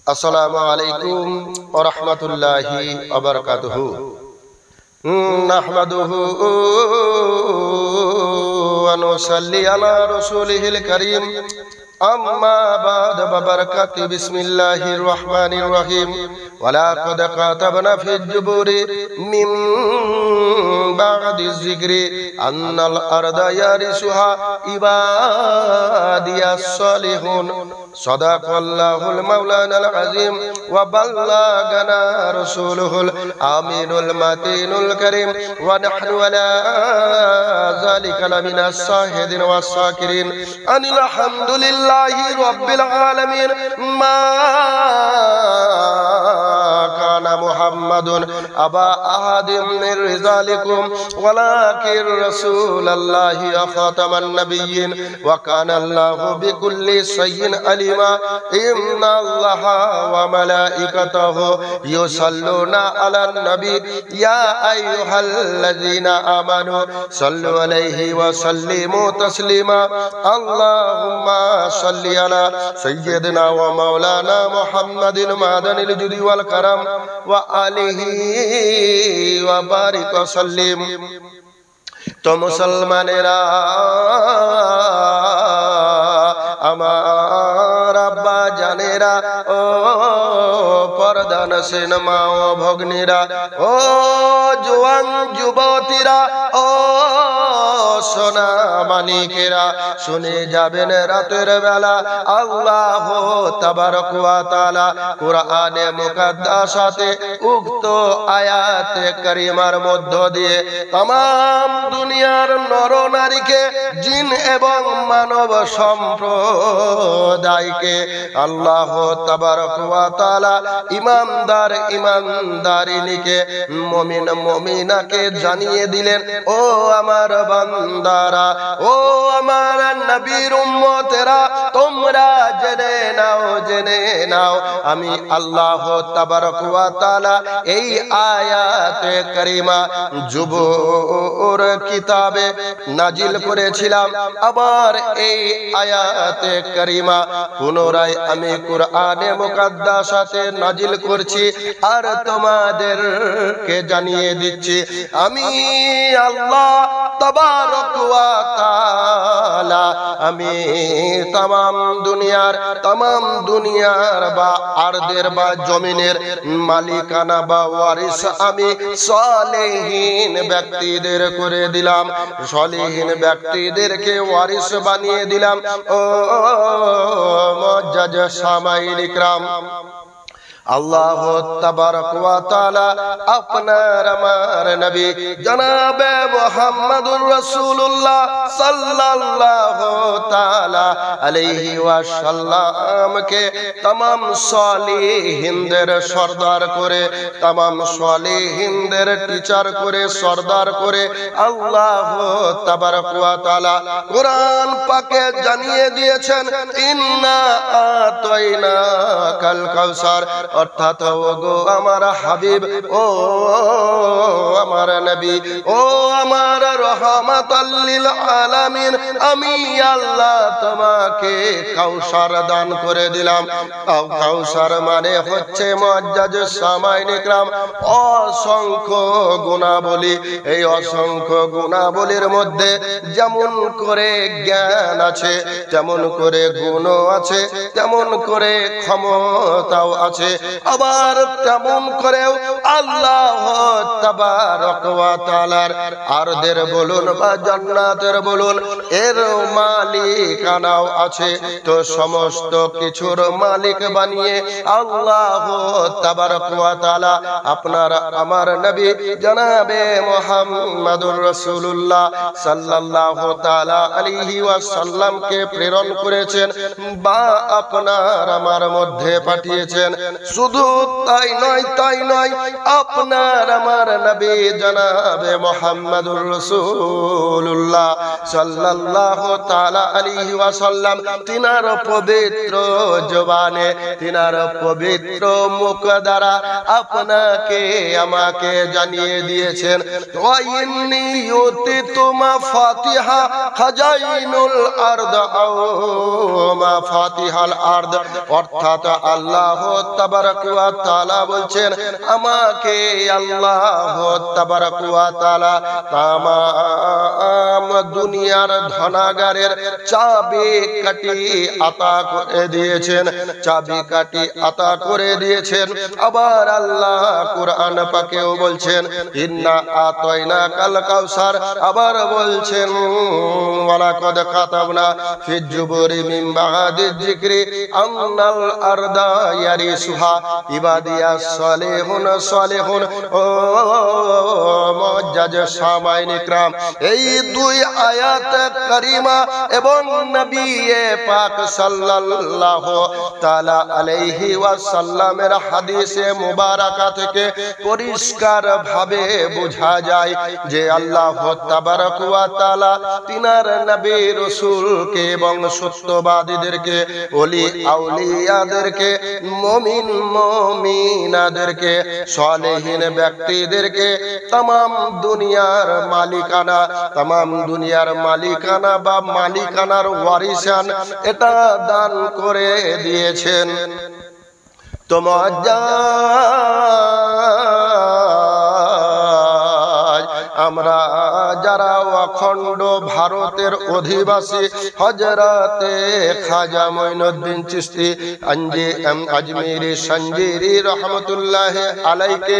আসসালামু আলাইকুম ওয়া রাহমাতুল্লাহি ওয়া বারাকাতুহু। নাহমাদুহু ওয়া নুসাল্লি আলা রাসূলিহিল কারীম। আম্মা বা'দ বারাকাতু বিসমিল্লাহির রহমানির রহিম। ওয়ালাকাদ কাতাবনা ফিজ জুবুরি মিন বা'দিজ যিকরি আন্নাল আরদা ইয়ারিসুহা ইবাদিয়াস সালিহুন। সাদাকাল্লাহুল মাওলানাল আযীম ওয়া বাল্লাগানা রাসূলুহুল আমিনুল মাতিনুল কারীম ওয়া নাহনু আলা যালিকা লামিনাস শাহিদিন ওয়াস শাকিরিন। আলহামদুলিল্লাহি রাব্বিল আলামিন। মা কানা মুহাম্মাদুন আবা আহাদিম মির রিজালিকুম ওয়ালাকিন রাসূলুল্লাহি ওয়া খাতামান নাবিয়্যিন ওয়া কানা আল্লাহু বিকুল্লি শাইইন আলিমা। ইন্নাল্লাহা ওয়া মালাইকাতাহু ইউসাল্লুনা আলান নবী ইয়া আইয়ুহাল্লাযীনা আমানু সাল্লু আলাইহি ওয়া সাল্লিমু তাসলিমা। আল্লাহুম্মা সাল্লি আলা সাইয়্যিদিনা ওয়া মাওলানা মুহাম্মাদিন মাদানিল জুদি ওয়াল কারাম ওয়া আলিহি ওয়া বারিক ওয়া সাল্লিম। তো মুসলমানেরা, আমার আব্বা জানেরা, ও পর্দান সিনেমা ও ভগ্নীরা, ও জোয়ান যুবতীরা, ও সোনা মানিকেরা, শুনে যাবেন রাতের বেলা আল্লাহ তাবারক ওয়া তাআলা কুরআনে মুকাদ্দাসাতে উক্ত আয়াতে কারিমার মধ্য দিয়ে तमाम দুনিয়ার নর নারীকে, জিন এবং মানব সম্প্রদায়কে আল্লাহ তাবারক ওয়া তাআলা ইমানদার ইমানদারিনীকে, মুমিন মুমিনাকে জানিয়ে দিলেন, ও আমার বান্দারা, ও আমার নবীর উম্মতেরা, তোমরা জেনে নাও আমি আল্লাহ তাবারক ওয়া তাআলা এই আয়াতে কারিমা জুবুর কিতাবে নাজিল করেছিলাম। আবার এই আয়াতে কারিমা পুনরায় আমি কুরআনে মুকাদ্দাসাতে নাজিল করছি আর তোমাদেরকে জানিয়ে দিচ্ছি, আমি আল্লাহ তাবারক ওয়া তাআলা আমি तमाम দুনিয়ার বা আরদের বা জমিনের মালিকানা বা ওয়ারিস আমি সালেহীন ব্যক্তিদের করে দিলাম, সালেহীন ব্যক্তিদেরকে ওয়ারিস বানিয়ে দিলাম। ও মুআজ্জাজ সামাইল ইকরাম, আল্লাহ তাবারক ওয়া তাআলা আপনার আমার নবী জনাবে মুহাম্মদুর রাসূলুল্লাহ সাল্লাল্লাহু তাআলা আলাইহি ওয়াসাল্লামকে तमाम সালিহিনদের সরদার করে, तमाम সালিহিনদের টিচার করে, সরদার করে আল্লাহ তাবারক ওয়া তাআলা কোরআন পাকে জানিয়ে দিয়েছেন, ইন্না আতাইনাকাল কাউসার, অর্থাৎ ও গো আমার হাবিব, ও আমার নবী, ও আমার রহমাতাল লিল আলামিন, আমি আল্লাহ তোমাকে কাউসার দান করে দিলাম। কাউসার মানে হচ্ছে মুআজ্জাজ সামাইন ইকরাম অসংখ্য গুণাবলী। এই অসংখ্য গুণাবলীর মধ্যে যেমন করে জ্ঞান আছে, তেমন করে গুণও আছে, তেমন করে ক্ষমতাও আছে, আবার তেমন করেও আল্লাহ তাবারক ওয়া তাআলার আরদের বলুন বা জান্নাতের বলুন এর মালিকানাও আছে। তো সমস্ত কিছুর মালিক বানিয়ে আল্লাহ তাবারক ওয়া তাআলা আপনার আমার নবী জনাবে মুহাম্মদুর রাসূলুল্লাহ সাল্লাল্লাহু তাআলা আলাইহি ওয়াসাল্লামকে প্রেরণ করেছেন বা আপনার আমার মধ্যে পাঠিয়েছেন। শুধু তাই নয়, আপনার আমার নবী জনাবে মুহাম্মদুর রাসূলুল্লাহ সাল্লাল্লাহু তাআলা আলাইহি ওয়াসাল্লাম তিনার পবিত্র জবানে, তিনার পবিত্র মুখ দ্বারা আপনাকে আমাকে জানিয়ে দিয়েছেন, ওয়া ইন্নী ইউতিতু মাফাতিহা খাজাইনুল আরদ আও মাফাতিহাল আরদ। অর্থাৎ আল্লাহ তাবারক ওয়া তাআলা বলছেন, আমাকে আল্লাহ তাবারক ওয়া তাআলা তামাম দুনিয়ার ধনাগারের চাবিকাঠি আতা করে দিয়েছেন, চাবিকাঠি আতা করে দিয়েছেন। আবার আল্লাহ কুরআন পাকেও বলছেন, ইন্না আতাইনাকাল কাউসার। আবার বলছেন, ওয়ালাকাদ কাতাবনা ফিজ জুবুরি মিন বাদি যিকরি আন্নাল আরদা ইয়ারিসুহা ইবাদিয়াস সালিহুন। ও মুআজ্জাজ সামাইন ইকরাম, এই দুই আয়াত কারিমা এবং নবী পাক সাল্লাল্লাহু তাআলা আলাইহি ওয়াসাল্লামের হাদিসে মুবারাকা থেকে পরিষ্কার ভাবে বোঝা যায় যে আল্লাহ তাবারক ওয়া তাআলা তিনার নবী রাসূলকে এবং সত্যবাদীদেরকে, ওলি আউলিয়াদেরকে, মুমিন মুমিনাদেরকে, সালেহিন ব্যক্তিদেরকে तमाम দুনিয়ার মালিকানা বা মালিকানার ওয়ারিসান এটা দান করে দিয়েছেন। তো আমরা যারা অখণ্ড ভারতের অধিবাসী হযরতে খাজা মঈনুদ্দিন চিশতি আজমিরি সঞ্জিরি রহমতুল্লাহ আলাইকে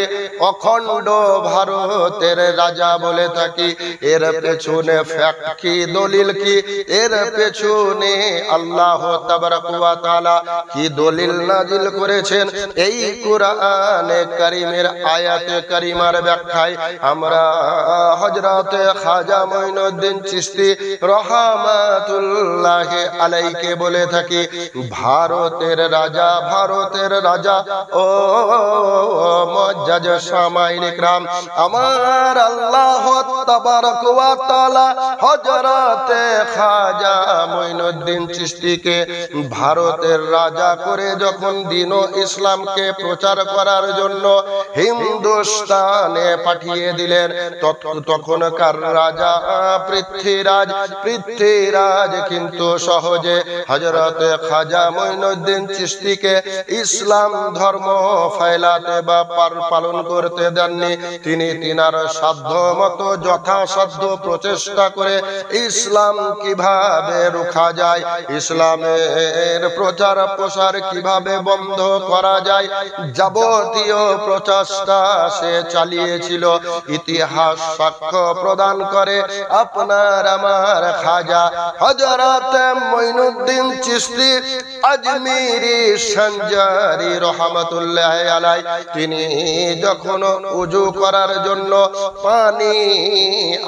অখণ্ড ভারতের রাজা বলে থাকি, এর পেছনে ফ্যাক্ট কি, দলিল কি, এর পেছনে আল্লাহ তাবারক ওয়া তাআলা কি দলিল নাজিল করেছেন, এই কুরআনে কারীমের আয়াতে কারিমার ব্যাখ্যায় আমরা হযরতে খাজা মঈনুদ্দিন চিশতি রহমাতুল্লাহ আলাইকে বলে থাকি ভারতের রাজা। ও মুআজ্জাজ সামাইন ইকরাম, আমার আল্লাহ তাবারক ওয়া তাআলা হযরতে খাজা মঈনুদ্দিন চিশতিকে ভারতের রাজা করে যখন দ্বীন ও ইসলামকে প্রচার করার জন্য হিন্দুস্তানে পাঠিয়ে দিলেন, তখনকার রাজা পৃথ্বীরাজ কিন্তু সহজে হযরতে খাজা মঈনুদ্দিন চিশতিকে ইসলাম ধর্ম ফেলাতে বা পালন করতে দেননি। তিনি তিনার সাধ্য মতো যথাসাধ্য প্রচেষ্টা করে ইসলাম কিভাবে রোখা যায়, ইসলামের প্রচার প্রসার কিভাবে বন্ধ করা যায়, যাবতীয় প্রচেষ্টা সে চালিয়েছিল। ইতিহাস সাক্ষ্য প্রদান করে আপনার আমার খাজা হযরতে মঈনুদ্দিন চিশতি আজমিরি সঞ্জারি রহমাতুল্লাহ আলাই তিনি যখন ওযু করার জন্য পানি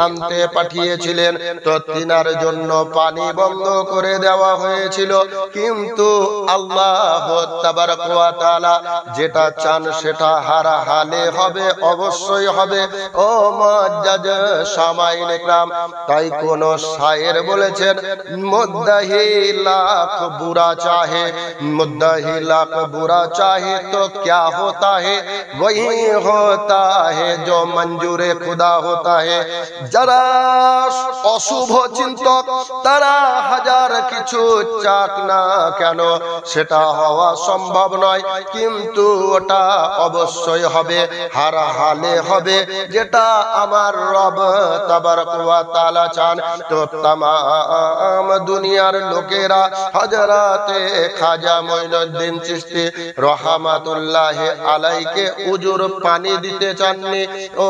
আনতে পাঠিয়েছিলেন, তো তিনার জন্য পানি বন্ধ করে দেওয়া হয়েছিল। কিন্তু আল্লাহ তাবারক ওয়া তাআলা যেটা চান সেটা হার হালে হবে, অবশ্যই হবে। ও মুআজ্জাজ সামাইন ইকরাম, তাই কোন শায়ের বলেছেন, মুদ্দাহি লাখ বুরা চাহে তো क्या होता है, वही होता है जो मंजूरे खुदा होता है। যারা অশুভ চিন্তক তারা হাজার কিছু চাক না কেন সেটা হওয়া সম্ভব নয়, কিন্তু ওটা অবশ্যই হবে, হার হালে হবে, যেটা আমার রব তাবারক ওয়া তাআলা চান। তো तमाम দুনিয়ার লোকেরা হযরতে খাজা মঈনুদ্দিন চিশতি রহমাতুল্লাহ আলাইকে উজুর পানি দিতে চাননি। ও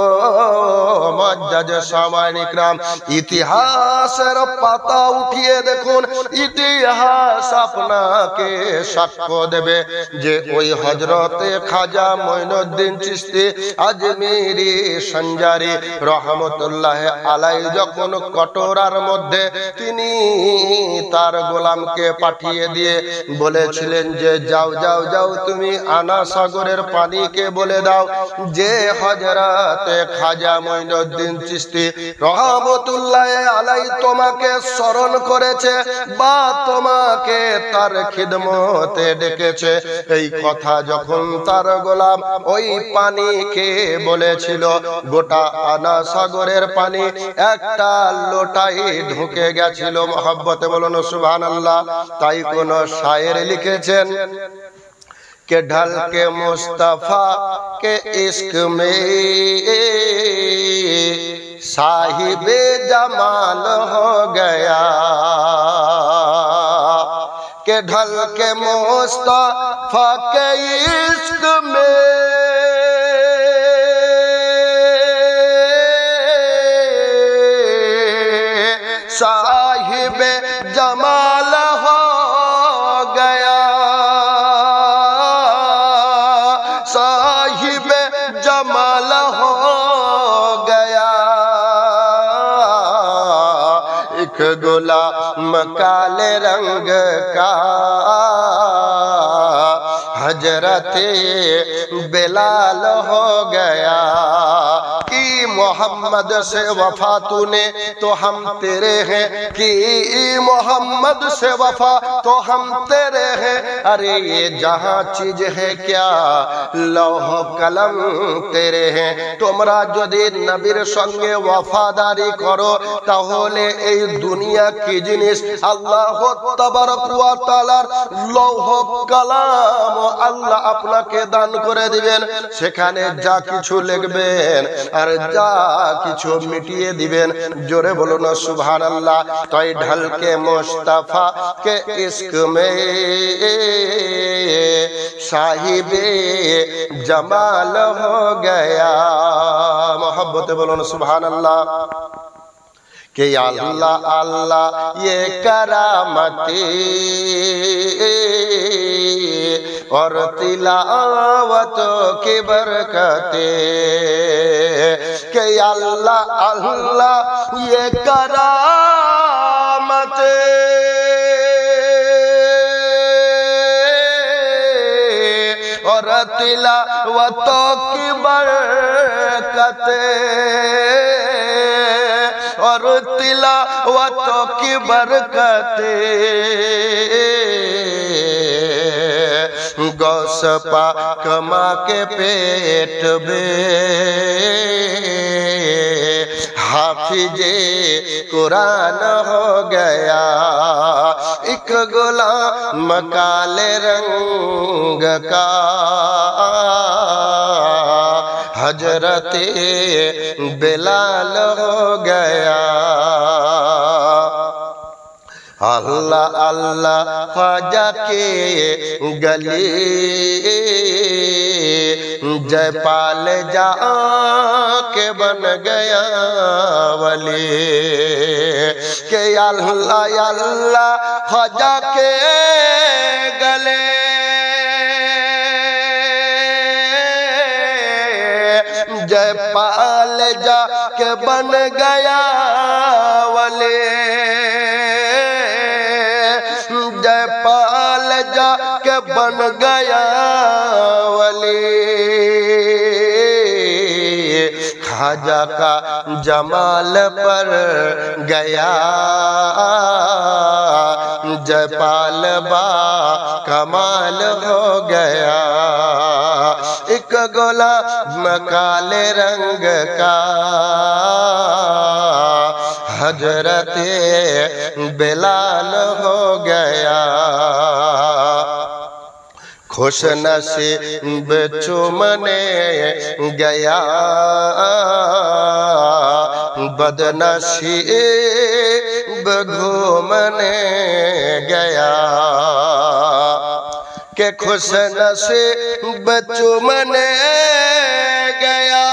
মুআজ্জাজ সামাইন ইকরাম, ইতিহাসের পাতা উঠিয়ে দেখুন, ইতিহাস আপনাকে সাক্ষ্য দেবে যে ওই হযরতে খাজা মঈনুদ্দিন চিশতি আজমিরি সঞ্জারি রহমতুল্লাহ আলাই যখন কটোরার মধ্যে তিনি তার গোলামকে পাঠিয়ে দিয়ে বলেছিলেন যে যাও যাও যাও তুমি আনা সাগরের পানিকে বলে দাও যে হযরত খাজা মঈনুদ্দিন চিশতি রহমতুল্লাহ আলাইহি তোমাকে স্মরণ করেছে বা তোমাকে তার খিদমতে ডেকেছে। এই কথা যখন তার গোলাম ওই পানিকে বলেছিল, গোটা আনা সাগরের পানি একটা লোটাই ঢুকে গেছিল। মহব্বতে বলুন সুবহানাল্লাহ। তাই কোন শায়ের লিখেছেন کہ ڈھل کے مصطفیٰ کے عشق میں صاحب جمال ہو گیا، کہ ڈھل کے مصطفیٰ کے عشق میں صاحب جمال ہو گیا، صاحب جمال ہو گیا، ایک غلام کالے رنگ کا حضرت بلال ہو گیا، کی محمد سے وفا تو نے تو ہم تیرے ہیں، کی محمد سے وفا تو ہم تیرے ہیں، ارے یہ جہاں چیز ہے کیا লৌহ কলম তেরে হ্যাঁ। তোমরা যদি নবীর সঙ্গে ওয়াফাদারি করো তাহলে এই দুনিয়া কি জিনিস, আল্লাহ তাবারক ওয়া তাআলার লৌহ কলম আল্লাহ আপনাকে দান করে দিবেন। সেখানে যা কিছু লিখবেন আর যা কিছু মিটিয়ে দিবেন। জোরে বলুন না সুবহানাল্লাহ। তাই ঢলকে মুস্তাফা কে ইশক মে সাহিবে जमाल हो गया। मोहब्बत बोलो ना सुभान अल्लाह। कि अल्लाह अल्लाह ये करामती और तिलावत की बरकते, कि अल्लाह अल्लाह ये करामते और तिलावतों की बरकते, और तिलावतों की बरकते गौस पाक माँ के पेट में हाफिजे कुरान हो गया, एक गुलाम काले रंग का हजरत बिलाल हो गया। अल्लाह अल्लाह ख्वाजा के गली जयपाल जा के बन गया वली, के अल्लाह अल्लाह ख्वाजा के गले जयपाल जा के बन गया वली, जयपाल जा के बन गया वली। खाजा का जमाल पर गया जयपाल बा कमाल हो गया, एक गुलाम काले रंग का हजरत बिलाल हो गया। खुश नसीब चुमने गया बदनसीब घूमने गया, के खुश नसीब चुमने गया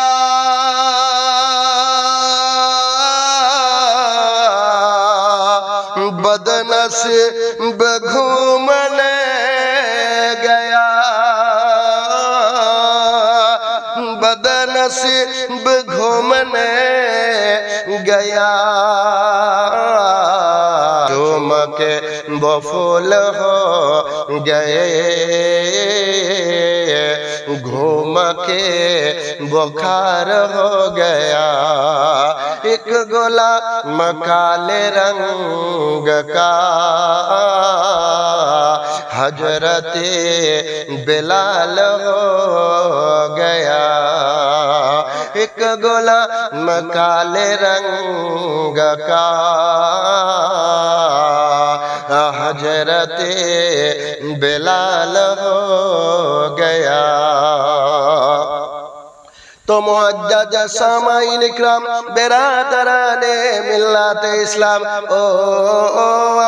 बदनसीब घूमने गया बदनसीब घूमने गया झूम के वो फूल हो गए घूम के बुखार हो गया एक गुलाम काले रंग का हजरते बिलाल हो गया एक गुलाम काले रंग का हजरते बिलाल हो गया। तो मुअज्जज सामाईन इकराम बेरादराने मिल्लाते इस्लाम ओ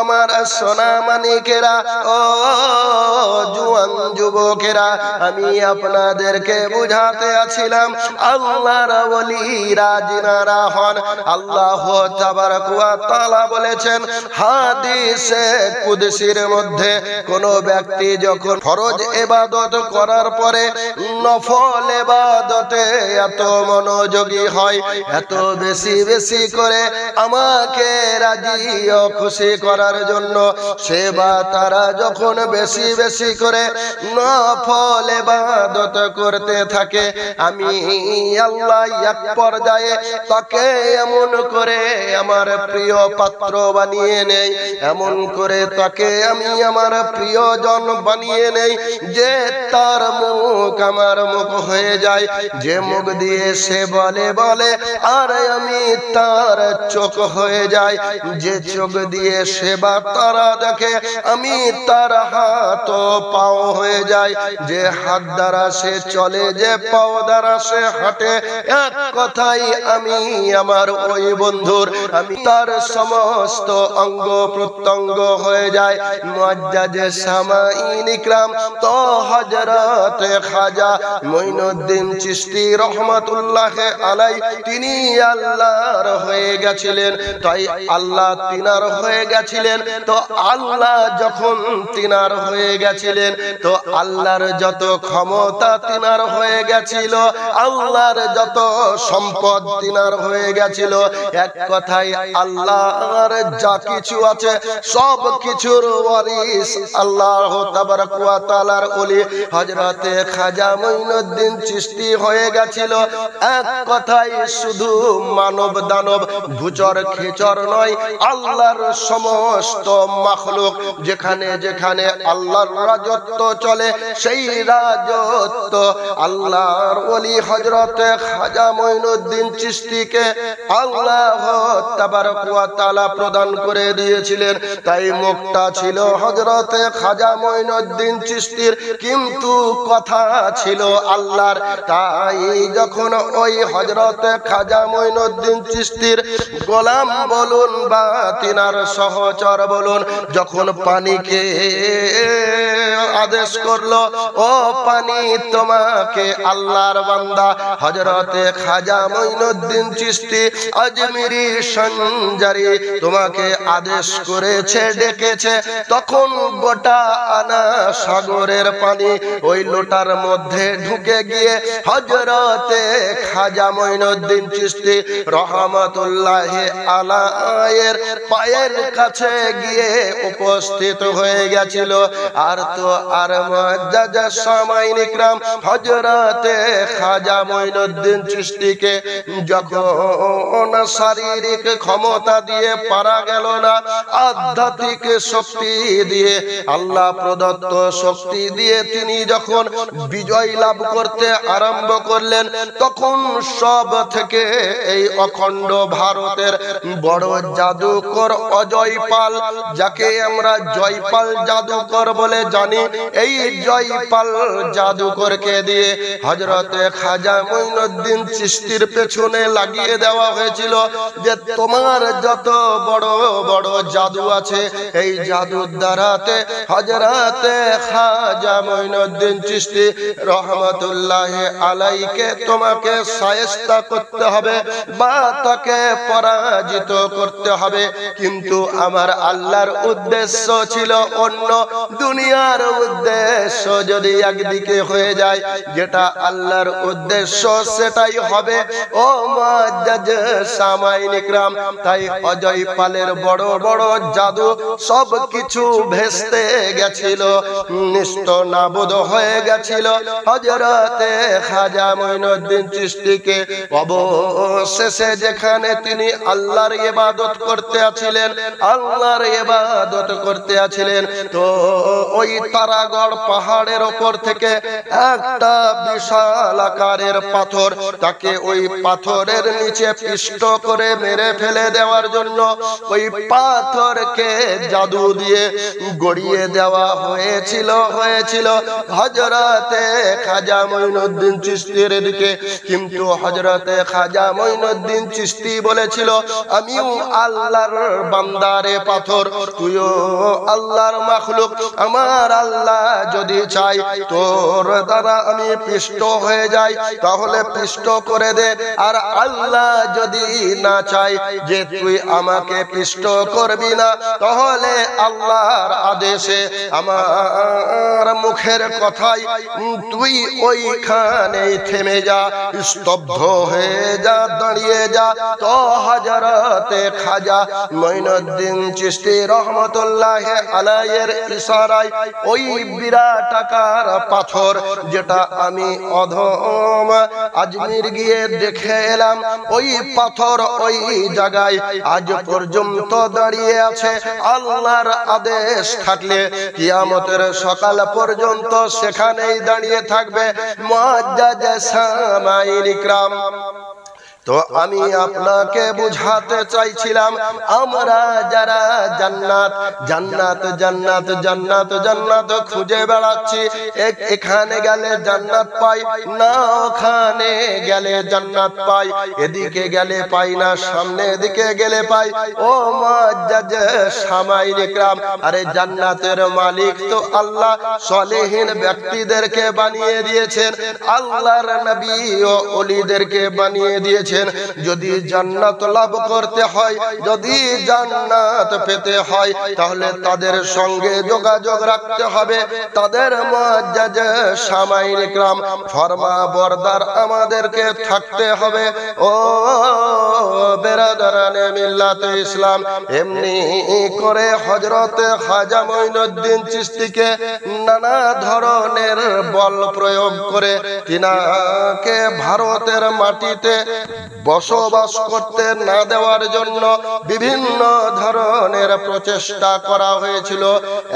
আমার সোনা মানিকেরা ও জুয়ান যুবকেরা আমি আপনাদেরকে বুঝাতে আছিলাম আল্লাহর ওলিরা যিনারা হন আল্লাহ তাবারক ওয়া তাআলা বলেছেন হাদিসে কুদসির মধ্যে কোন ব্যক্তি যখন ফরজ ইবাদত করার পরে নফল ইবাদতে এত মনোযোগী হয় এত বেশি বেশি করে আমাকে রাজি ও খুশি করার জন্য সেবা তারা যখন বেশি বেশি করে নফল ইবাদত করতে থাকে আমি আল্লাহ এক পর্যায়ে তাকে এমন করে আমার প্রিয় পাত্র বানিয়ে নেই এমন করে তাকে আমি আমার প্রিয়জন বানিয়ে নেই যে তার মুখ আমার মুখ হয়ে যায় যে মুখ দিয়ে সে বলে বলে আর আমি তার চোখ হয়ে যায় যে চোখ দিয়ে সেবা তারা দেখে আমি তার হাত পাও হয়ে যায় যে হাত দ্বারা সে চলে যে পাও দ্বারা সে হাঁটে এক কথাই আমি আমার ওই বন্ধুর আমি তার সমস্ত অঙ্গ প্রত্যঙ্গ হয়ে যায়। মুআজ্জাজ সামাঈন ইকরাম তো হযরত খাজা মুঈনুদ্দিন চিশতি রহমাতুল্লাহ আলাই তিনি আল্লাহর হয়ে গেছিলেন তাই আল্লাহ তিনার হয়ে গেছিলেন তো আল্লাহ যখন তিনার হয়ে গেছিলেন তো আল্লাহর যত ক্ষমতা তিনার হয়ে গেছিল আল্লাহর যত সম্পদ তিনার হয়ে গেছিল এক কথায় আল্লাহর যা কিছু আছে সব কিছুর ওয়ারিস আল্লাহ তাবারক ওয়া তাআলার ওলি হযরতে খাজা মুঈনুদ্দিন চিশতি হয়ে গেছিল এক কথায় শুধু মানব দানব ভুচর খেচর নয় আল্লাহর সমস্ত মাখলুক যেখানে যেখানে আল্লাহর রাজত্ব চলে সেই রাজত্ব আল্লাহর ওলি হযরতে খাজা মুঈনুদ্দিন চিশতিকে আল্লাহ তাবারক ওয়া তাআলা প্রদান করে দিয়েছিলেন তাই মুখটা ছিল হযরতে খাজা মুঈনুদ্দিন চিশতির কিন্তু কথা ছিল আল্লাহর তাই যখন ওই হযরতে খাজা মুঈনুদ্দিন চিশতির গোলাম বলুন বা তিনার সহচর বলুন যখন পানিকে আদেশ করলো ও পানি তোমাকে আল্লাহর বান্দা হযরতে খাজা মুঈনুদ্দিন চিশতি আজমিরি সঞ্জারি তোমাকে আদেশ করেছে ডেকেছে তখন গোটা আনা সাগরের পানি ওই লোটার মধ্যে ঢুকে গিয়ে হযরতে খাজা মুঈনুদ্দিন চিশতি রহমাতুল্লাহ আলাইহির পায়ের কাছে গিয়ে উপস্থিত হয়ে গেছিল আর তো আর মুআজ্জাজ সামাঈন ইকরাম হযরতে খাজা মুঈনুদ্দিন চিশতিকে যখন শারীরিক ক্ষমতা দিয়ে পারা গেল না আধ্যাত্মিক শক্তি দিয়ে আল্লাহ প্রদত্ত শক্তি দিয়ে তিনি যখন বিজয় লাভ করতে আরম্ভ করলেন তখন সব থেকে এই অখণ্ড ভারতের বড় জাদুকর অজয়পাল যাকে আমরা জয়পাল জাদুকর বলে জানি এই জয়পাল জাদুকরকে দিয়ে হযরতে খাজা মুঈনুদ্দিন চিশতির পেছনে লাগিয়ে দেওয়া হয়েছিল যে তোমার যত বড় বড় জাদু আছে এই জাদুর দ্বারাতে হযরতে খাজা মুঈনুদ্দিন চিশতি রহমাতুল্লাহ আলাইকে তোমাকে শায়েস্তা করতে হবে বা তাকে পরাজিত করতে হবে কিন্তু আমার আল্লাহর উদ্দেশ্য ছিল অন্য দুনিয়ার উদ্দেশ্য যদি একদিকে হয়ে যায়, যেটা আল্লাহর উদ্দেশ্য সেটাই হবে। ও মুআজ্জাজ সামাইন ইকরাম, তাই অজয় পালের বড় বড় জাদু সব কিছু ভেস্তে গেছিল, নিস্ত নাবুদ হয়ে গেছিল। হযরতে খাজা মঈনুদ্দিন চিশতিকে অবশেষে যেখানে তিনি আল্লাহর ইবাদত করতে আছিলেন, তো ওই তারাগড় পাহাড়ের ওপর থেকে একটা বিশাল আকারের পাথর, তাকে ওই পাথরের নিচে পিষ্ট করে মেরে ফেলে দেওয়ার জন্য ওই পাথরকে জাদু দিয়ে গড়িয়ে দেওয়া হয়েছিল হযরতে খাজা মঈনুদ্দিন চিশতির দিকে। কিন্তু হযরতে খাজা মঈনুদ্দিন চিশতি বলেছিল, আমিও আল্লাহর বান্দারে পাথর, তুইও আল্লাহর মাখলুক। আমার আল্লাহ যদি চাই তোর দ্বারা আমি পিষ্ট হয়ে যাই, তাহলে পিষ্ট করে দে। আর আল্লাহ যদি না চাই যে তুই আমাকে পিষ্ট করবি না, তাহলে আল্লাহর আদেশে আমার মুখের কথাই তুই ওইখানেই থেমে যা, স্তব্ধ হয়ে যা, দাঁড়িয়ে যা। তো হযরতে খাজা মঈনুদ্দিন চিশতি রহমাতুল্লাহি আলাইহির ইশারায় ওই বিরাট আকার পাথর, যেটা আমি অধম আজমির গিয়ে দেখে এলাম, ওই পাথর ওই জায়গায় আজ পর্যন্ত দাঁড়িয়ে আছে। আল্লাহর আদেশ থাকলে কিয়ামতের সকাল পর্যন্ত সেখানেই দাঁড়িয়ে থাকবে। মুআজ্জাজ সামাইন ইকরাম, তো আমি আপনাকে বুঝাতে চাইছিলাম, আমরা যারা জান্নাত জান্নাত জান্নাত জান্নাত জান্নাত খুঁজে বেড়াচ্ছি, এখানে গেলে জান্নাত পাই না, ওখানে গেলে জান্নাত পাই, এদিকে গেলে পাই না, সামনে দিকে গেলে পাই। ও মুআজ্জাজ সামাইন ইকরাম, আরে জান্নাতের মালিক তো আল্লাহ সলিহিন ব্যক্তিদেরকে বানিয়ে দিয়েছেন, আল্লাহর নবী ও ওলিদেরকে বানিয়ে দিয়েছেন। যদি জান্নাত লাভ করতে হয়, যদি জান্নাত পেতে হয়, তাহলে তাদের সঙ্গে যোগাযোগ রাখতে হবে। তাদের মুআজ্জাজ সামাইন ইকরাম ফরমা বরদার আমাদেরকে থাকতে হবে। ও বেরাদারানে মিল্লাতে ইসলাম, এমনি করে হযরতে খাজা মঈনুদ্দিন চিশতিকে নানা ধরনের বল প্রয়োগ করে তিনাকে ভারতের মাটিতে বসবাস করতে না দেওয়ার জন্য বিভিন্ন ধরনের প্রচেষ্টা করা হয়েছিল।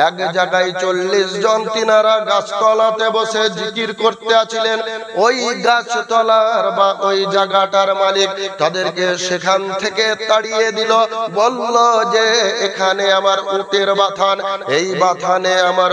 এক জায়গায় 40 জন তিনারা গাছতলাতে বসে জিকির করতে আছিলেন। ওই গাছতলার বা ওই জায়গাটার মালিক তাদেরকে সেখান থেকে তাড়িয়ে দিল, বলল যে এখানে আমার উটের বাথান, এই বাথানে আমার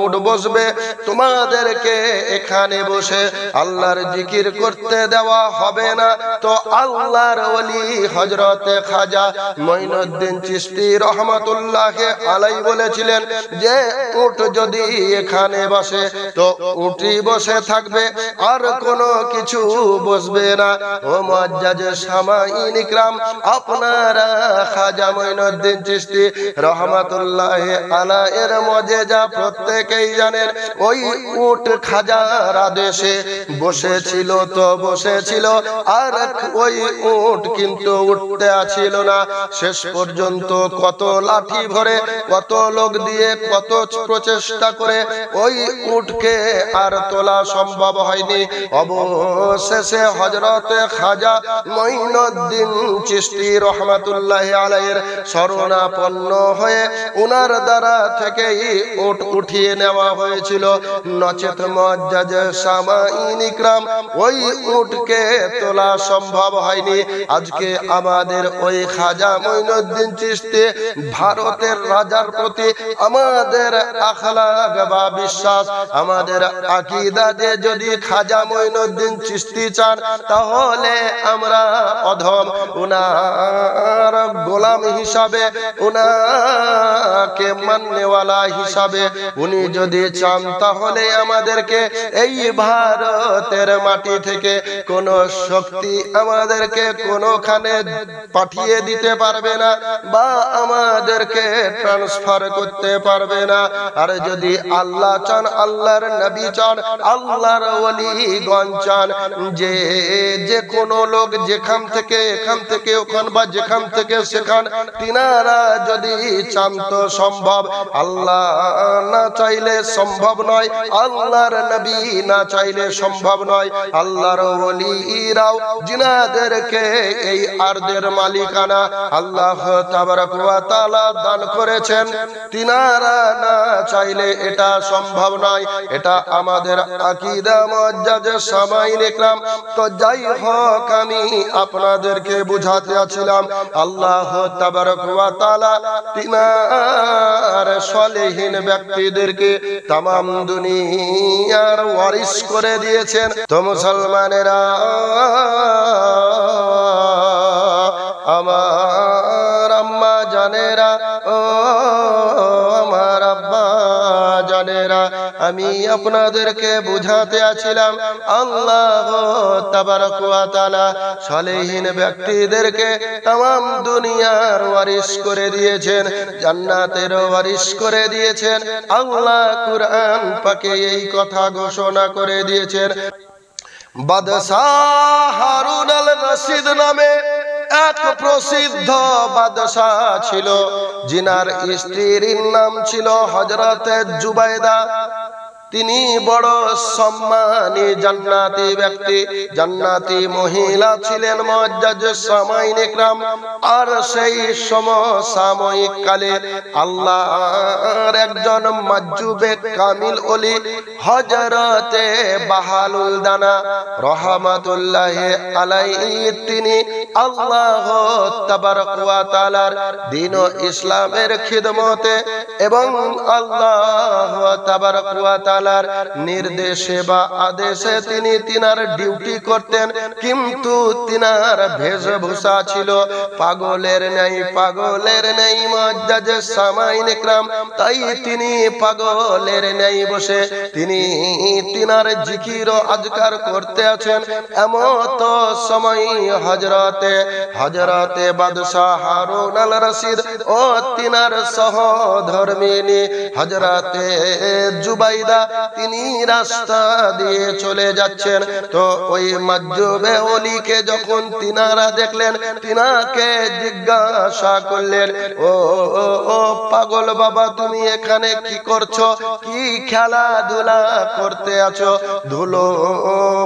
উট বসবে, তোমাদেরকে এখানে বসে আল্লাহর জিকির করতে দেওয়া হবে না। তো আল্লাহর ওলি হযরতে খাজা মঈনুদ্দিন চিশতি রহমাতুল্লাহি আলাইহি বলেছিলেন যে উট যদি এখানে বসে তো উটই বসে থাকবে, আর কোনো কিছু বসবে না। ও মুআজ্জাজ সামাইন ইকরাম, আপনারা খাজা মঈনুদ্দিন চিশতি রহমাতুল্লাহি আলাইহির মুজিজা প্রত্যেকেই জানেন। ওই উট খাজার আদেশে বসেছিল তো বসেছিল, আর ওই উট কিন্তু উঠতে আছিল না। শেষ পর্যন্ত কত লাঠি ভরে, কত লোক দিয়ে, কত প্রচেষ্টা করে ওই উটকে আর তোলা সম্ভব হয়নি। অবশেষে হযরতে খাজা মঈনুদ্দিন চিশতি রহমাতুল্লাহি আলাইহির শরণাপন্ন হয়ে উনার দ্বারা থেকেই উট উঠিয়ে নেওয়া হয়েছিল, নচেত মুআজ্জাজ সামাইন ইকরাম ওই উটকে তোলা সম্ভব হয়নি। আজকে আমাদের ওই খাজা মঈনুদ্দিন চিশতি ভারতের রাজার প্রতি আমাদের আখলাক বা বিশ্বাস, আমাদের আকীদা যে যদি খাজা মঈনুদ্দিন চিশতি চান, তাহলে আমরা অধম, উনার গোলাম হিসাবে, উনাকে মাননেওয়ালা হিসাবে উনি যদি চান, তাহলে আমাদেরকে এই ভারতের মাটি থেকে কোন শক্তি আমাদের আমাদেরকে কোনোখানে পাঠিয়ে দিতে পারবে না বা আমাদেরকে ট্রান্সফার করতে পারবে না। আর যদি আল্লাহ চান, আল্লাহর নবী চান, আল্লাহর ওলিগণ চান যে যে কোনো লোক যেখান থেকে এখান থেকে ওখান বা যেখান থেকে সেখান, তিনারা যদি চান তো সম্ভব। আল্লাহ না চাইলে সম্ভব নয়, আল্লাহর নবী না চাইলে সম্ভব নয়। আল্লাহর ওলিরাও জিনাদেরকে এই আরদের মালিকানা আল্লাহ তাবারক ওয়া তাআলা দান করেছেন, তিনারা না চাইলে এটা সম্ভব নয়। এটা আমাদের আকীদা মুআজ্জাজ সামাইন ইকরাম। তো যাই হোক, আমি আপনাদেরকে বুঝাতে আছিলাম আল্লাহ তাবারক ওয়া তাআলা তিনার সলিহিন ব্যক্তিদেরকে তামাম দুনিয়ার ওয়ারিস করে দিয়েছেন। তো মুসলমানেরা, আমার আম্মা জানেরা, ও আমার আব্বা জানেরা, আমি আপনাদেরকে বুঝাতে আছিলাম আল্লাহ তাবারক ওয়া তাআলা সলিহিন ব্যক্তিদেরকে তামাম দুনিয়ার ওয়ারিস করে দিয়েছেন, জান্নাতের ওয়ারিস করে দিয়েছেন। আল্লাহ কুরআন পাকে এই কথা ঘোষণা করে দিয়েছেন। বাদশাহ হারুন আল রশিদ নামে এক প্রসিদ্ধ বাদশাহ ছিল, জিনার স্ত্রীর নাম ছিল হযরত জুবাইদা। তিনি বড় সম্মানী জান্নাতি ব্যক্তি, জান্নাতি মহিলা ছিলেন মুআজ্জাজ সামাইন ইকরাম। আর সেই সমসাময়িক কালে আল্লাহর একজন মাজুবে কামিল ওলি হযরতে বাহালুল দানা রাহমাতুল্লাহি আলাইহি, তিনি আল্লাহ তাবারক ওয়া তাআলার দ্বীন ও ইসলামের খিদমতে এবং আল্লাহ তাবারক ওয়া তাআলার নির্দেশে বা আদেশে তিনি তিনার ডিউটি করতেন। কিন্তু তিনার বেশভূষা ছিল পাগলের ন্যায়, পাগলের ন্যায় মুআজ্জাজ সামাইন ইকরাম। তাই তিনি পাগলের ন্যায় বসে তিনি তিনার জিকির ও আজকার করতে আছেন। এমত সময় হযরতে বাদশাহ হারুন আল রশিদ ও তিনার সহধর্মিনী হযরতে জুবাইদা তিনি রাস্তা দিয়ে চলে যাচ্ছেন। তো ওই মাজুবে ওলিকে যখন তিনারা দেখলেন, তিনাকে জিজ্ঞাসা করলেন, ও পাগল বাবা, তুমি এখানে কি করছো? কি খেলাধুলা করতে আছো? ধুলো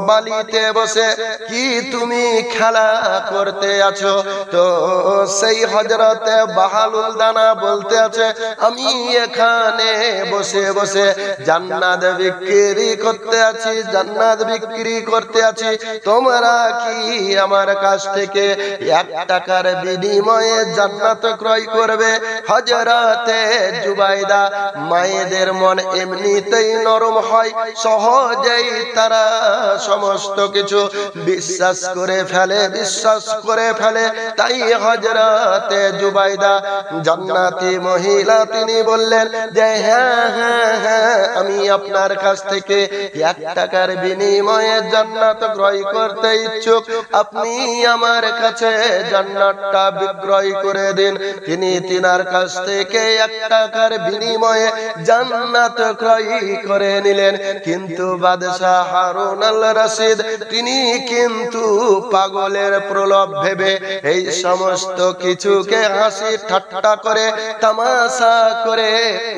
বালিতে বসে কি তুমি খেলা করতে আছো? তো সেই হযরতে বাহালুল দানা বলতে আছে, আমি এখানে বসে বসে জান্নাত বিক্রি করতে আছি, জান্নাত বিক্রি করতে আছি। তোমরা কি আমার কাছ থেকে 1 টাকার বিনিময়ে জান্নাত ক্রয় করবে? হযরতে জুবাইদা, মায়েদের মন এমনিতেই নরম হয়, সহজেই তারা সমস্ত কিছু বিশ্বাস করে ফেলে। তাই হযরতে জুবাইদা জান্নাতি মহিলা, তিনি বললেন যে হ্যাঁ হ্যাঁ হ্যাঁ, আমি আপনার কাছ থেকে 1 টাকার বিনিময়ে জান্নাত ক্রয় করতে ইচ্ছুক, আপনি আমার কাছে জান্নাতটা বিক্রয় করে দিন। তিনি তিনার কাছ থেকে 1 টাকার বিনিময়ে জান্নাত ক্রয় করে নিলেন। কিন্তু বাদশাহ হারুন আল রশিদ তিনি কিন্তু পাগলের প্রলোভ ভেবে এই সমস্ত কিছুকে হাসি ঠাট্টা করে তামাশা করে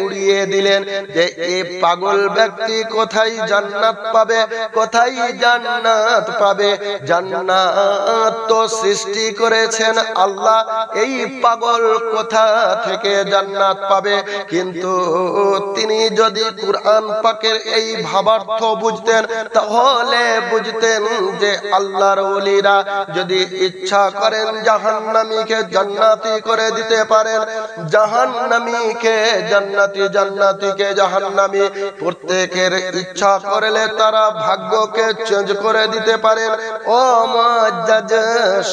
উড়িয়ে দিলেন যে এই পাগল ব্যক্তি কোথায় জান্নাত পাবে, কোথায় জান্নাত পাবে? জান্নাত তো সৃষ্টি করেছেন আল্লাহ, এই পাগল কোথা থেকে জান্নাত পাবে? কিন্তু তিনি যদি কুরআন পাকের এই ভাবার্থ বুঝতেন, তাহলে বুঝতেন যে আল্লাহর ওলিরা যদি ইচ্ছা করেন জাহান্নামীকে জান্নাতি করে দিতে পারেন, জাহান্নামীকে জান্নাতি, জান্নাতিকে জাহান্নামী। প্রত্যেকের ইচ্ছা করলে তারা ভাগ্যকে চেঞ্জ করে দিতে পারেন। ও মুআজ্জাজ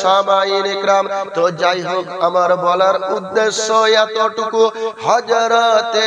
সামাইন ইকরাম, তো যাই হোক, আমার বলার উদ্দেশ্য এতটুকু। হযরতে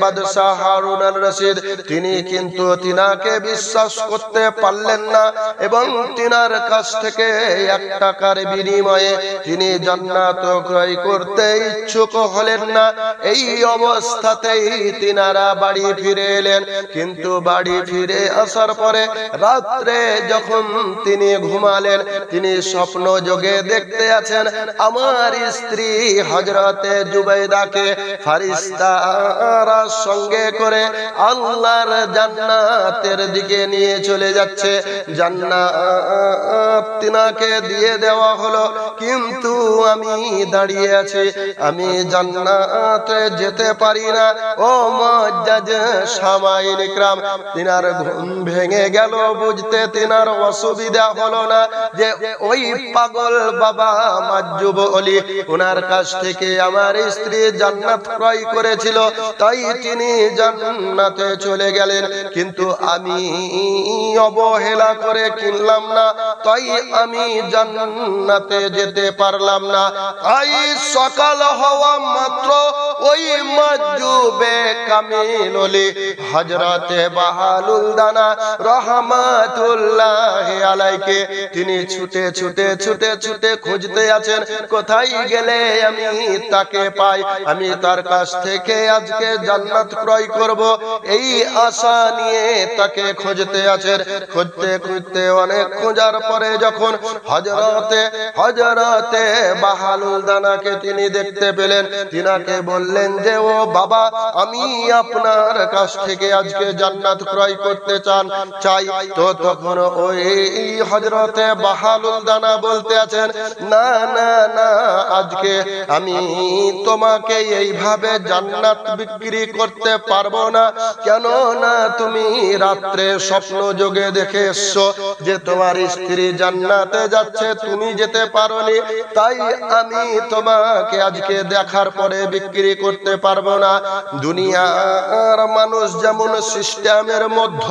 বাদশাহ হারুন আল রশিদ তিনি কিন্তু তিনাকে বিশ্বাস করতে পারলেন না এবং তিনার কাছ থেকে 1 টাকার বিনিময়ে তিনি জান্নাত ক্রয় করতে ইচ্ছুক হলেন না। এই অবস্থাতেই তিনারা বাড়ি ফিরে এলেন। কিন্তু বাড়ি ফিরে আসার পরে রাত্রে যখন তিনি ঘুমালেন, তিনি স্বপ্ন যোগে দেখতে আছেন আমার স্ত্রী হযরতে জুবাইদাকে ফেরেশতারা সঙ্গে করে আল্লাহর জান্নাতের দিকে নিয়ে চলে যাচ্ছে। জান্নাত তিনাকে দিয়ে দেওয়া হলো, কিন্তু আমি দাঁড়িয়ে আছি, আমি জান্নাতে যেতে পারি না। ও মুআজ্জাজ সামাইন ইকরাম, তিনার ঘুম ভেঙে গেল। বুঝতে তিনার অসুবিধা হলো না যে ওই পাগল বাবা মাজ্জুব ওলি, ওনার কাছ থেকে আমার স্ত্রী জান্নাত ক্রয় করেছিল, তাই তিনি জান্নাতে চলে গেলেন। কিন্তু আমি অবহেলা করে কিনলাম না, তাই আমি জান্নাতে যেতে পারলাম না। তাই সকাল হওয়া মাত্র ওই মাজ্জুবে কামিল ওলি হযরতে বাহালুল দানা রহমাতুল্লাহি আলাইহি তিনি ছুটে ছুটে ছুটে ছুটে খুঁজতে আছেন, কোথায় গেলে আমি তাকে পাই, আমি তার কাছ থেকে আজকে জান্নাত ক্রয় করব, এই আশা নিয়ে তাকে খুঁজতে আছেন। খুঁজতে খুঁজতে অনেক খোঁজার পরে যখন হযরতে বাহালুল দানাকে তিনি দেখতে পেলেন, তিনাকে বললেন যে ও বাবা, আমি আপনার কাছ থেকে আজকে জান্নাত ক্রয় করতে চাই। তো তখন ওই হযরতে বাহালুল দানা বলতে আছেন, না না না, আজকে আমি তোমাকে এইভাবে জান্নাত বিক্রি করতে পারবো না। কেন না, তুমি রাত্রে স্বপ্ন যোগে দেখে এসছো যে তোমার স্ত্রী জান্নাতে যাচ্ছে, তুমি যেতে পারোনি, তাই আমি তোমাকে আজকে দেখার পরে বিক্রি করতে পারবো না। দুনিয়ার মানুষ যেমন সিস্টেমের মধ্য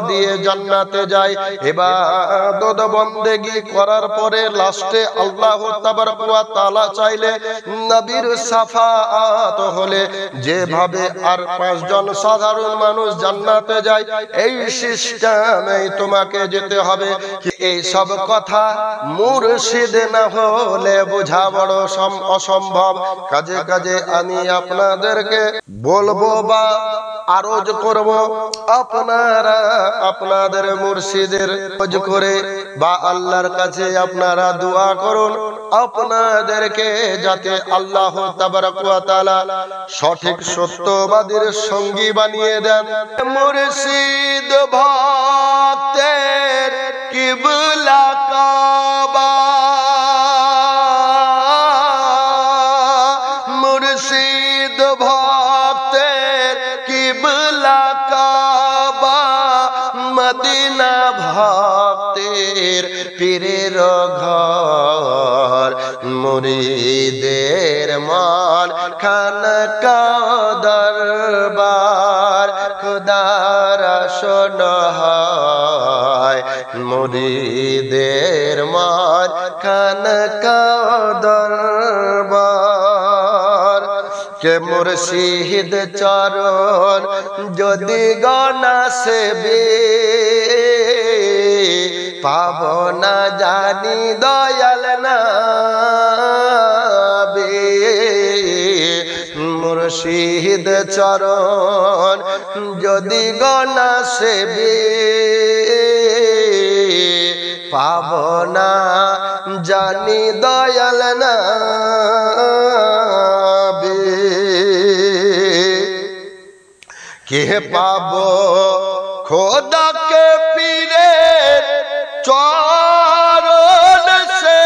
দিয়ে জান্নাতে যায়, ইবাদত বন্দেগী করার পরে লাস্টে আল্লাহ তাবারক ওয়া তাআলা চাইলে নবীর শাফাআত হলে যেভাবে আর 5 জন সাধারণ মানুষ জান্নাতে যায়, এই সিস্টেমেই তোমাকে যেতে হবে। এই সব কথা মুর্শিদ না হলে বোঝা বড় অসম্ভব। কাজে কাজে আমি আপনাদেরকে বলবো বা আরজ করব, আপনারা আপনাদের মুর্শিদের খোঁজ করে বা আল্লাহর কাছে আপনারা দোয়া করুন, আপনাদেরকে যাতে আল্লাহ তাবারক ওয়া তাআলা সঠিক সত্যবাদীর সঙ্গী বানিয়ে দেন। মুর্শিদ ভক্তের কিবলা কাবা, মুর্শিদ ভক্তের কিবলা কাবা, মদিনা ভক্তের পীরের ঘর, মুরিদের মান খানকা দরবার, খোদার আসন হয়, মুরিদের মান খানকা দরবার। কে মুর্শিদ চরণ যদি গনা সেবে, পাবো না জানি দয়াল নবী। মুর্শিদ চরণ যদি গনা সেবে, পাবো না জানি দয়াল নবী। কে পাবো খোদাকে পীরের চরণ সে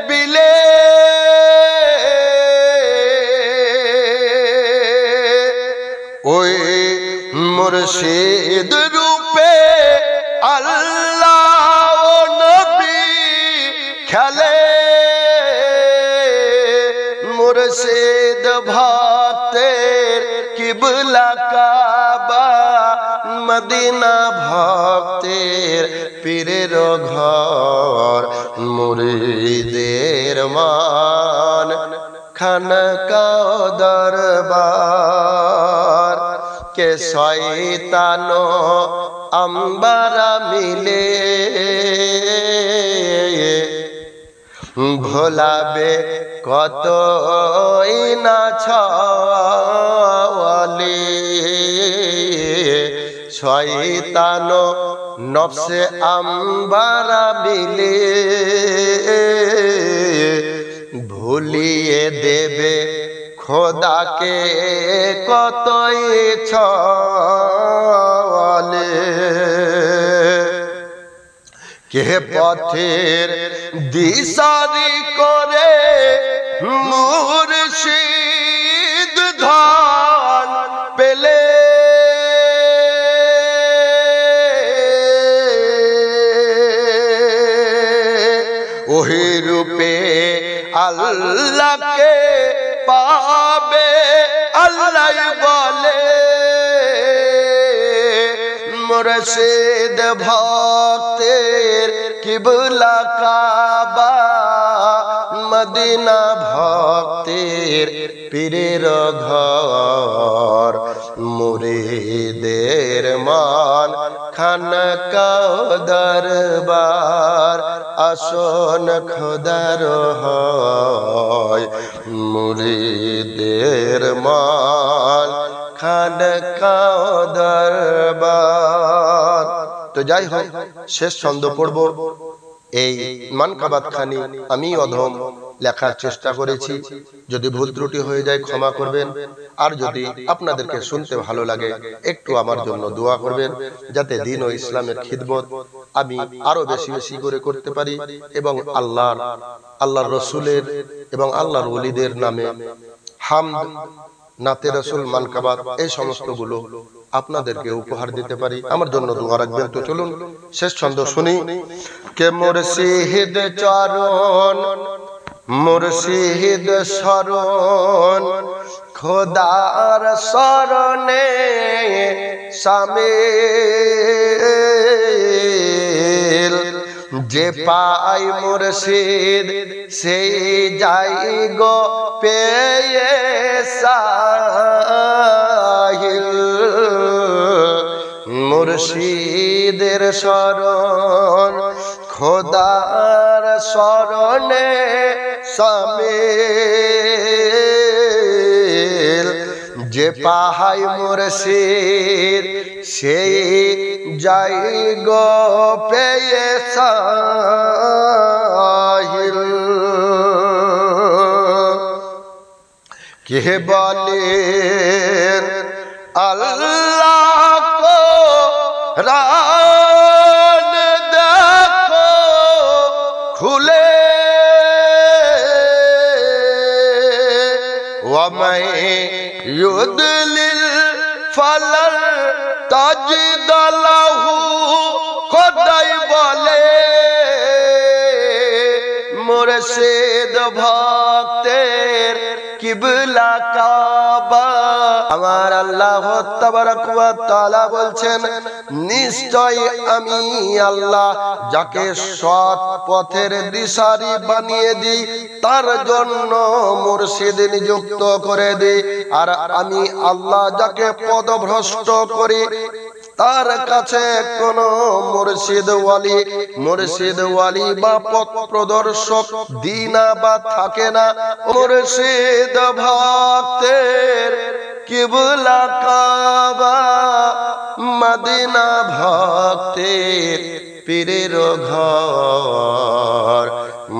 বিলে, ওই মুর্শিদ রূপে আল্লাহ মুর্শিদ ভক্তের কিবলা কাবা, মদিনা ভক্তের পীরের ঘর, মুরিদের মান খানকা দরবার। কে শয়তান আম্বারা মিলে ভোলাবে কত না ছলে, শয়তান নফসে আম্বারা মিলে ভুলিয়ে দেবে খোদাকে কতই ছলে। কে পথের দিশারি করে মুর্শিদ ধান পেলে, ওহি রূপে আল্লাহকে পাবে আল্লাহ বলে। মুর্শিদ ভক্তের কিবলা কাবা, মদিনা ভক্তের পীরের ঘর, মুরিদের মান খানকা দরবার। আসন খোদার হয় মুরিদের মান খানকা দরবার। তো যাই হোক, শেষ ছন্দ পড়ব। এই মানকাবাত খানি আমি অধম লেখার চেষ্টা করেছি, যদি ভুল ত্রুটি হয়ে যায় ক্ষমা করবেন। আর যদি আপনাদেরকে শুনতে ভালো লাগে একটু আমার জন্য দোয়া করবেন, যাতে দ্বীন ও ইসলামের খিদমত আমি আরো বেশি বেশি করে করতে পারি এবং আল্লাহর রসুলের এবং আল্লাহর ওলিদের নামে হামদ, নাতে রসুল, মানকাবাত এই সমস্ত গুলো আপনাদেরকে উপহার দিতে পারি। আমার জন্য দোয়া রাখবেন। তো চলুন শেষ ছন্দ শুনি। কে মুর্শিদ চরণ মুর্শিদ শরণ, খোদার শরণে শামিল। যে পাই মুর্শিদ সেই যাই গো পেয়ে সাহিল। মুর্শিদের শরণ খোদার শরণে শামিল। যে পাহাই মুর্শিদ সেই যাই গো পেয়ে সাহিল। কে বলেন আল্লাহ কো রান দেখো খুলে, ওয়ামাই ইউদলিল ফালাল তাজিদ লাহু, খোদাই বলে মুর্শিদ ভক্তের কিবলা কাবা। আমার আল্লাহ তাবারক ওয়া তাআলা বলছেন, নিশ্চয় আমি আল্লাহ যাকে সৎ পথের দিশারি বানিয়ে দিই তার জন্য মুর্শিদ নিযুক্ত করে দিই, আর আমি আল্লাহ যাকে পদভ্রষ্ট করি তার কাছে কোন মুর্শিদ ওয়ালি বা পথ প্রদর্শক দিনা বা থাকে না। মুর্শিদ ভক্তের কিবলা কাবা, মদিনা ভক্তের পীরের ঘর,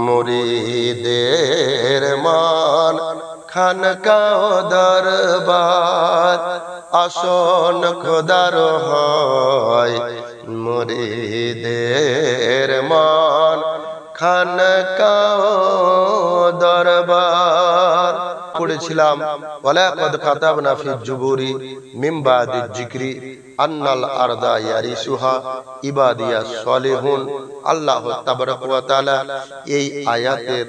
মুরিদের মান খানকা দরবার। আসন খোদার হয় মুরিদের মান খানকা দরবার। পড়েছিলাম ওয়ালাকাদ কাতাবনা ফি জুবুরি মিন বাদি যিকরি। আন্নাল আরদা ইয়ারিসুহা ইবাদিয়াস সলিহুন। আল্লাহ তাবারক ওয়া তাআলা এই আয়াতের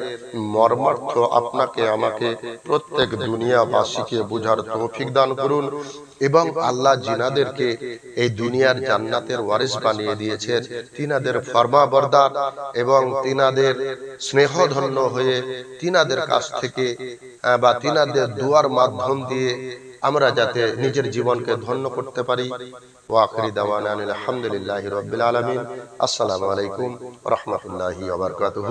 মর্মার্থ আপনাকে আমাকে প্রত্যেক দুনিয়াবাসীকে বুঝার তৌফিক দান করুন। এবং আল্লাহ জিনাদেরকে এই দুনিয়ার জান্নাতের ওয়ারিস বানিয়ে দিয়েছেন, তিনাদের ফরমাবরদার এবং তিনাদের স্নেহধন্য হয়ে তিনাদের কাছ থেকে বা তিনাদের দুয়ার মাধ্যম দিয়ে আমরা যাতে নিজের জীবনকে ধন্য করতে পারি। ওয়া আখিরি দাওয়ানা আলহামদুলিল্লাহি রাব্বিল আলামিন। আসসালামু আলাইকুম ওয়া রাহমাতুল্লাহি ওয়া বারাকাতুহু।